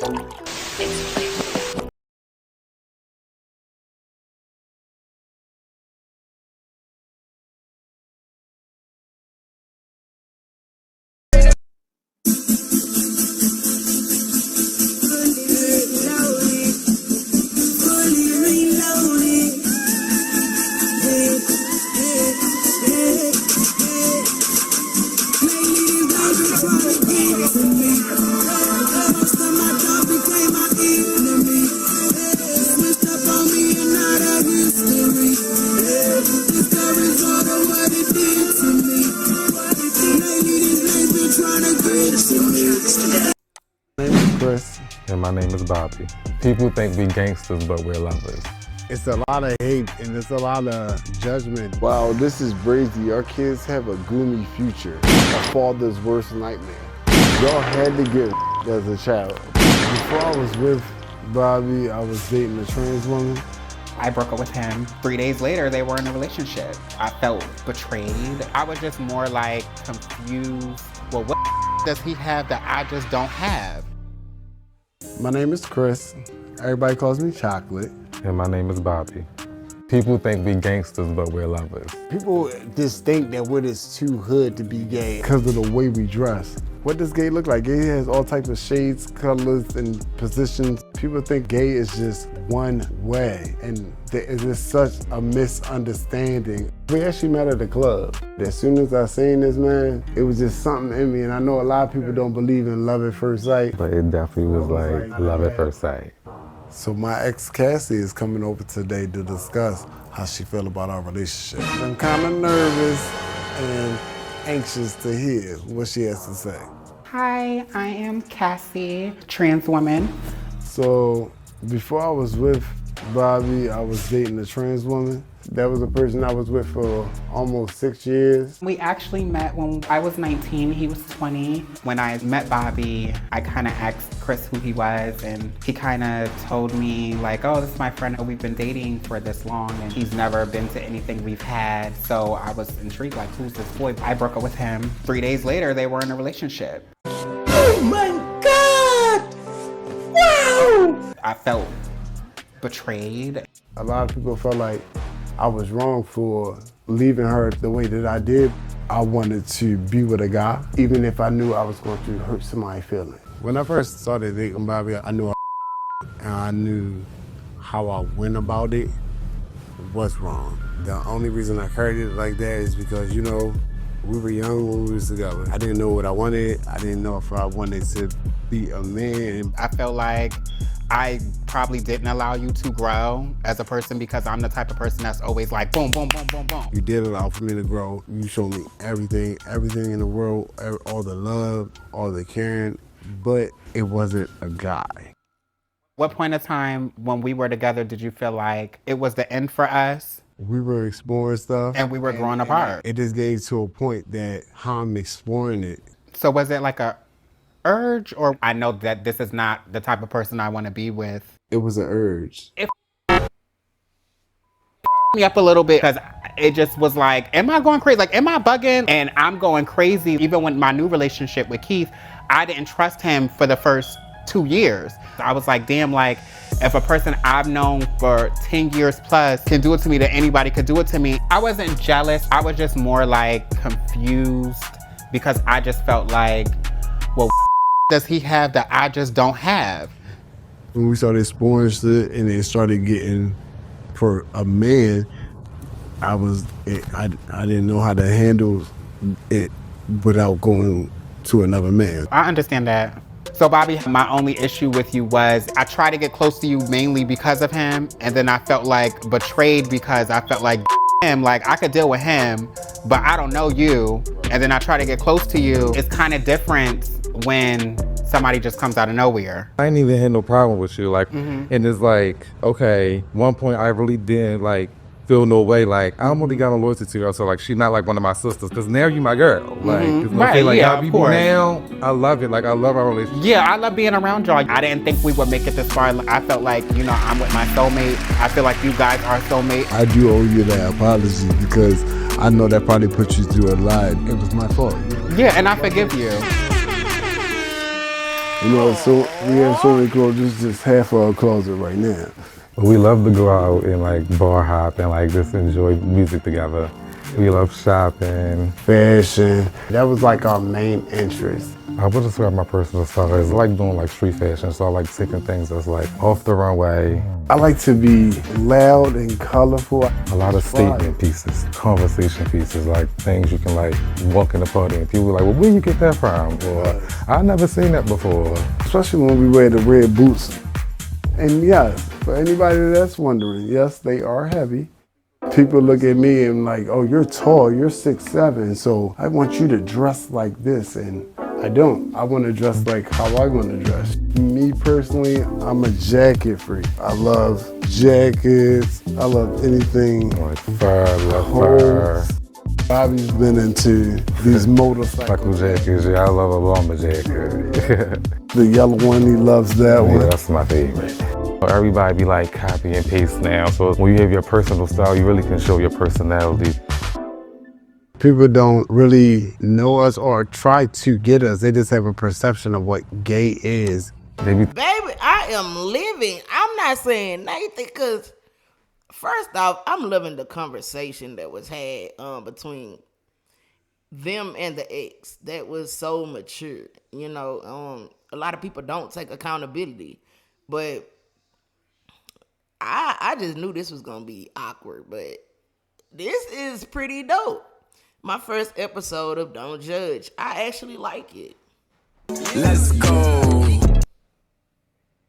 My name is Chris. And my name is Bobby. People think we gangsters, but we're lovers. It's a lot of hate and it's a lot of judgment. Wow, this is crazy. Our kids have a gloomy future. A father's worst nightmare. Y'all had to get as a child. Before I was with Bobby, I was dating a trans woman. I broke up with him. 3 days later, they were in a relationship. I felt betrayed. I was just more like confused. Well, what does he have that I just don't have? My name is Chris. Everybody calls me Chocolate. And my name is Bobby. People think we gangsters, but we're lovers. People just think that we're just too hood to be gay because of the way we dress. What does gay look like? Gay has all types of shades, colors, and positions. People think gay is just one way, and there is just such a misunderstanding. We actually met at a club. As soon as I seen this man, it was just something in me, and I know a lot of people don't believe in love at first sight. But it definitely was like love at first sight. So my ex Cassie is coming over today to discuss how she feel about our relationship. I'm kind of nervous and anxious to hear what she has to say. Hi, I am Cassie, trans woman. So before I was with Bobby, I was dating a trans woman. That was a person I was with for almost 6 years. We actually met when I was 19, he was 20. When I met Bobby, I kind of asked Chris who he was, and he kind of told me like, oh, this is my friend. We've been dating for this long and he's never been to anything we've had. So I was intrigued, like, who's this boy? I broke up with him. 3 days later, they were in a relationship. Oh my God! Wow! I felt betrayed. A lot of people felt like I was wrong for leaving her the way that I did. I wanted to be with a guy, even if I knew I was going to hurt somebody's feelings. When I first started dating Bobby, I knew and I knew how I went about it was wrong. The only reason I carried it like that is because, you know, we were young when we was together. I didn't know what I wanted. I didn't know if I wanted to be a man. I felt like I probably didn't allow you to grow as a person because I'm the type of person that's always like boom, boom, boom, boom, boom. You did allow for me to grow. You showed me everything in the world, all the love, all the caring, but it wasn't a guy. What point of time when we were together did you feel like it was the end for us? We were exploring stuff. And we were growing apart. It just gave to a point that how I'm exploring it. So was it like a urge, or I know that this is not the type of person I want to be with? It was an urge. It me up a little bit because it just was like, am I going crazy? Like, am I bugging? And I'm going crazy. Even with my new relationship with Keith, I didn't trust him for the first 2 years. I was like, damn, like if a person I've known for 10 years plus can do it to me, that anybody could do it to me. I wasn't jealous. I was just more like confused because I just felt like, well, does he have that I just don't have? When we started exploring shit and it started getting, for a man, I didn't know how to handle it without going to another man. I understand that. So Bobby, my only issue with you was I tried to get close to you mainly because of him, and then I felt like betrayed because I felt like him, like I could deal with him, but I don't know you. And then I try to get close to you. It's kind of different when somebody just comes out of nowhere. I ain't even had no problem with you, like, and it's like, okay, one point I really didn't like feel no way, like I don't really got no loyalty to her, so like she's not like one of my sisters, because now you my girl, like, Right, like yeah, how we of be course. now, I love it, like I love our relationship. Yeah, I love being around y'all. I didn't think we would make it this far. I felt like, you know, I'm with my soulmate. I feel like you guys are soulmate. I do owe you that apology because I know that probably put you through a lot. It was my fault. Yeah, and I forgive you. You know, so we have so many clothes, this is just half of our closet right now. We love to go out and like bar hop and like just enjoy music together. We love shopping. Fashion, that was like our main interest. I would describe my personal style as like doing like street fashion, so I like taking things that's like off the runway. I like to be loud and colorful. A lot of statement pieces, conversation pieces, like things you can like walk in the party and people are like, well, where you get that from? Or I never seen that before. Especially when we wear the red boots. And yes, for anybody that's wondering, yes, they are heavy. People look at me and like, oh, you're tall, you're 6'7", so I want you to dress like this. And I don't. I want to dress like how I want to dress. Me personally, I'm a jacket freak. I love jackets. I love anything. Like fur, love fur. Bobby's been into these motorcycle jackets. Yeah, I love a bomber jacket. The yellow one, he loves that one. Yeah, that's my favorite. Everybody be like copy and paste now. So when you have your personal style, you really can show your personality. People don't really know us or try to get us. They just have a perception of what gay is. Baby, I am living. I'm not saying Nathan, because first off, I'm living the conversation that was had between them and the ex. That was so mature. You know, a lot of people don't take accountability, but I just knew this was gonna be awkward. But this is pretty dope. My first episode of Don't Judge. I actually like it. Let's go.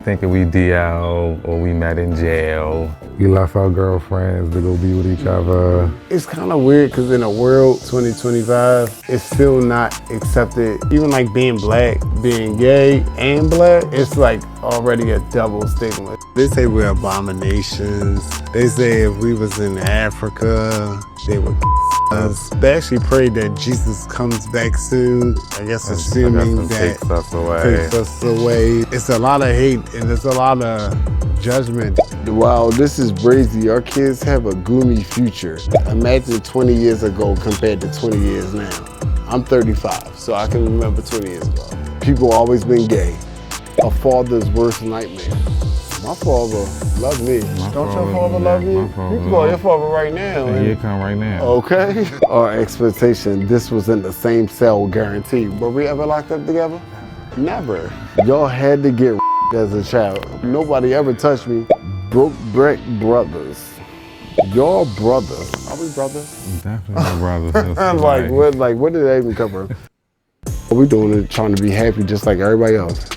Thinking we DL or we met in jail. We left our girlfriends to go be with each other. It's kind of weird because in a world 2025, it's still not accepted. Even like being black, being gay and black, it's like already a double stigma. They say we're abominations. They say if we was in Africa, they would us. They actually pray that Jesus comes back soon. I guess assuming that takes us away. It's a lot of hate and it's a lot of judgment. Wow, this is crazy. Our kids have a gloomy future. Imagine 20 years ago compared to 20 years now. I'm 35, so I can remember 20 years ago. People always been gay. A father's worst nightmare. My father loved me. Don't your father love you? You can call your father right now. And he'll come right now. Okay. Our expectation, this was in the same cell guaranteed. Were we ever locked up together? Never. Y'all had to get as a child. Nobody ever touched me. Broke brick brothers. Y'all brothers. Are we brothers? Definitely brothers. Where did that even come from? We doing it trying to be happy just like everybody else.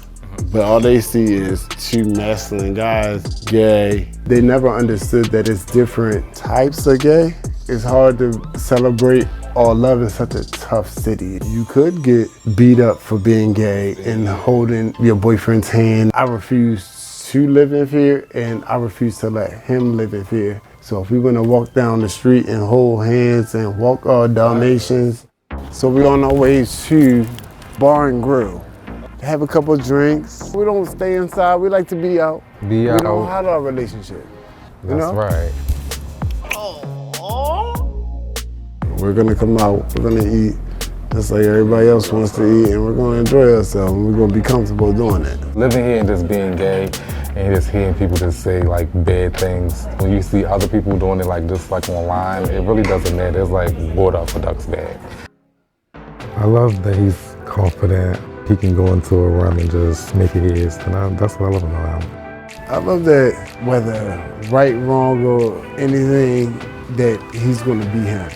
But all they see is two masculine guys, gay. They never understood that it's different types of gay. It's hard to celebrate or love in such a tough city. You could get beat up for being gay and holding your boyfriend's hand. I refuse to live in fear and I refuse to let him live in fear. So if we want to walk down the street and hold hands and walk our Dalmatians, so we're on our way to Bar and Grill. Have a couple of drinks. We don't stay inside. We like to be out. We don't hide our relationship. That's right. We're gonna come out. We're gonna eat just like everybody else wants to eat, and we're gonna enjoy ourselves. And we're gonna be comfortable doing it. Living here and just being gay, and just hearing people just say like bad things. When you see other people doing it like just like online, it really doesn't matter. It's like water off a duck's back. I love that he's confident. He can go into a run and just make it his, and that's what I love about him. I love that whether right, wrong, or anything, that he's gonna be him.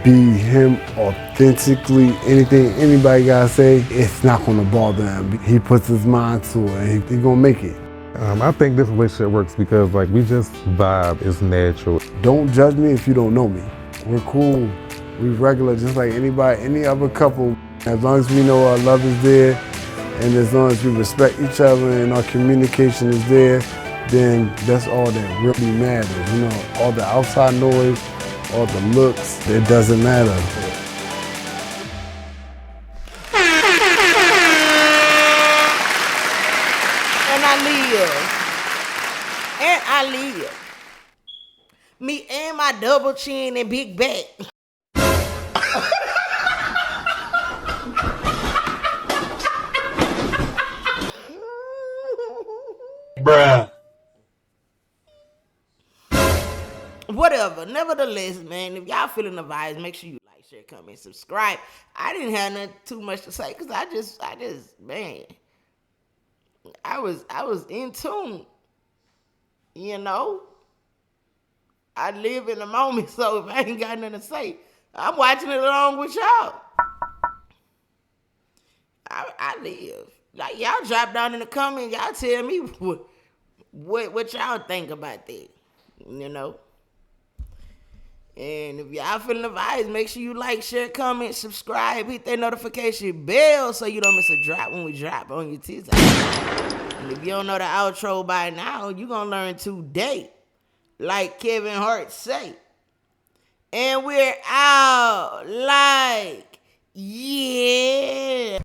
Be him authentically. Anything anybody gotta say, it's not gonna bother him. He puts his mind to it, and he's gonna make it. I think this relationship works because like we just vibe, it's natural. Don't judge me if you don't know me. We're cool, we regular, just like anybody, any other couple. As long as we know our love is there, and as long as we respect each other and our communication is there, then that's all that really matters. You know, all the outside noise, all the looks, it doesn't matter. And I live. Me and my double chin and big back. Bruh. Whatever. Nevertheless, man, if y'all feeling the vibes, make sure you like, share, comment, subscribe. I didn't have nothing too much to say because I just, man, I was in tune. You know, I live in the moment, so if I ain't got nothing to say, I'm watching it along with y'all. I live. Like, y'all drop down in the comments, y'all tell me what y'all think about that. You know? And if y'all feeling the vibes, make sure you like, share, comment, subscribe, hit that notification bell so you don't miss a drop when we drop on your TikTok. And if you don't know the outro by now, you gonna learn today, like Kevin Hart say. And we're out like, yeah.